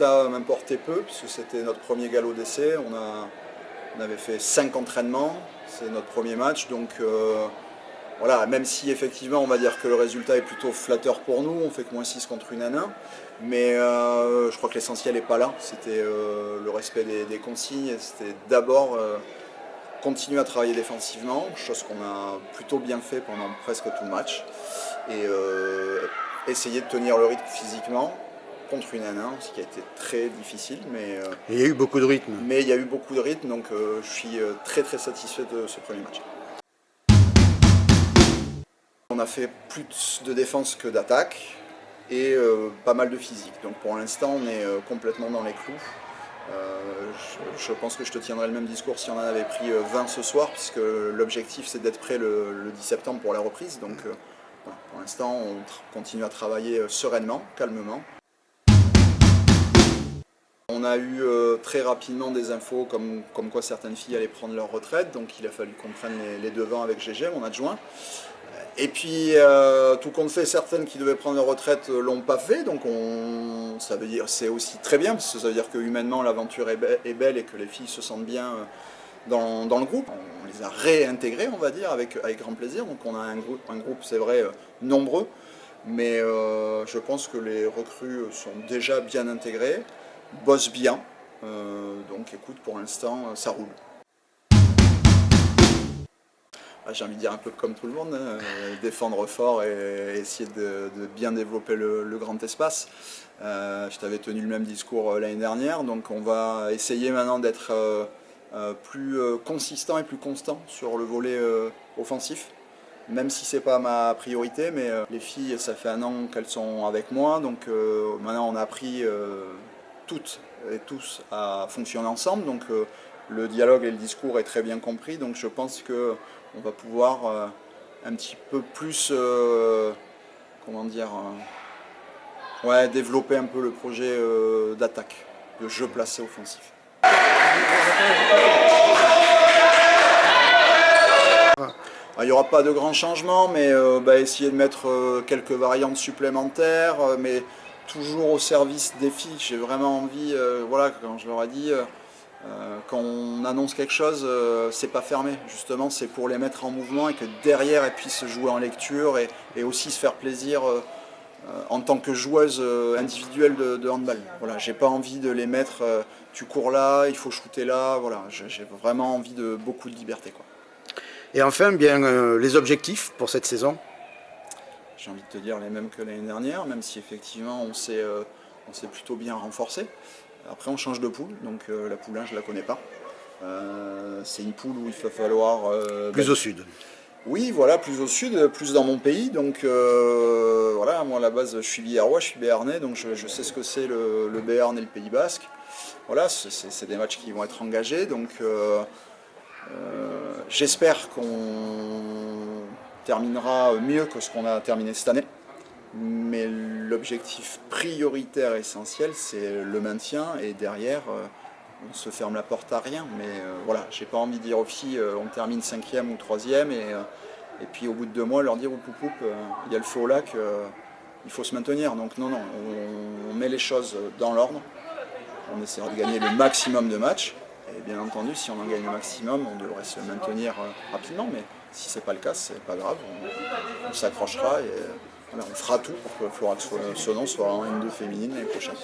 résultat m'importait peu, puisque c'était notre premier galop d'essai. On avait fait 5 entraînements, c'est notre premier match, donc voilà, même si effectivement on va dire que le résultat est plutôt flatteur pour nous, on fait que -6 contre une N1, mais je crois que l'essentiel n'est pas là, c'était le respect des consignes, c'était d'abord continuer à travailler défensivement, chose qu'on a plutôt bien fait pendant presque tout le match, et essayer de tenir le rythme physiquement contre une N1, ce qui a été très difficile, mais il y a eu beaucoup de rythme. Mais il y a eu beaucoup de rythme, donc je suis très très satisfait de ce premier match. On a fait plus de défense que d'attaque et pas mal de physique. Donc pour l'instant, on est complètement dans les clous. Je pense que je te tiendrai le même discours si on en avait pris 20 ce soir, puisque l'objectif c'est d'être prêt le 10 septembre pour la reprise. Donc voilà, pour l'instant, on continue à travailler sereinement, calmement. On a eu très rapidement des infos comme quoi certaines filles allaient prendre leur retraite, donc il a fallu qu'on prenne les devants avec Gégé, mon adjoint. Et puis, tout compte fait, certaines qui devaient prendre leur retraite l'ont pas fait, donc ça veut dire c'est aussi très bien, parce que ça veut dire que humainement l'aventure est belle et que les filles se sentent bien dans le groupe. On les a réintégrées, on va dire, avec grand plaisir. Donc on a un groupe c'est vrai, nombreux, mais je pense que les recrues sont déjà bien intégrées, bossent bien, donc écoute, pour l'instant, ça roule. J'ai envie de dire un peu comme tout le monde, hein, défendre fort et essayer de bien développer le grand espace. Je t'avais tenu le même discours l'année dernière, donc on va essayer maintenant d'être plus consistant et plus constant sur le volet offensif, même si c'est pas ma priorité, mais les filles, ça fait 1 an qu'elles sont avec moi, donc maintenant on a appris toutes et tous à fonctionner ensemble, donc le dialogue et le discours est très bien compris, donc je pense qu'on va pouvoir un petit peu plus, comment dire, ouais, développer un peu le projet d'attaque, de jeu placé offensif. Il n'y aura pas de grands changements, mais essayer de mettre quelques variantes supplémentaires, mais toujours au service des filles. J'ai vraiment envie, voilà, quand je leur ai dit, quand on annonce quelque chose, c'est pas fermé. Justement, c'est pour les mettre en mouvement et que derrière elles puissent jouer en lecture et aussi se faire plaisir en tant que joueuse individuelle de handball. Voilà, j'ai pas envie de les mettre, tu cours là, il faut shooter là. Voilà, j'ai vraiment envie de beaucoup de liberté, quoi. Et enfin, bien les objectifs pour cette saison? J'ai envie de te dire les mêmes que l'année dernière, même si effectivement on s'est plutôt bien renforcé. Après on change de poule, donc la poule 1 je la connais pas. C'est une poule où il va falloir... plus au sud. Oui, voilà, plus au sud, plus dans mon pays. Donc voilà, moi à la base je suis biarrois, je suis béarnais, donc je sais ce que c'est le Béarn et le Pays Basque. Voilà, c'est des matchs qui vont être engagés, donc j'espère qu'on terminera mieux que ce qu'on a terminé cette année. Mais l'objectif prioritaire essentiel, c'est le maintien, et derrière, on se ferme la porte à rien. Mais voilà, j'ai pas envie de dire aux filles, on termine 5e ou 3e, et puis au bout de 2 mois, leur dire, oup, il y a le feu au lac, il faut se maintenir. Donc non, on met les choses dans l'ordre, on essaiera de gagner le maximum de matchs. Et bien entendu, si on en gagne le maximum, on devrait se maintenir rapidement, mais si c'est pas le cas, c'est pas grave, on s'accrochera et voilà, on fera tout pour que Florac Sonon soit en N2 féminine l'année prochaine.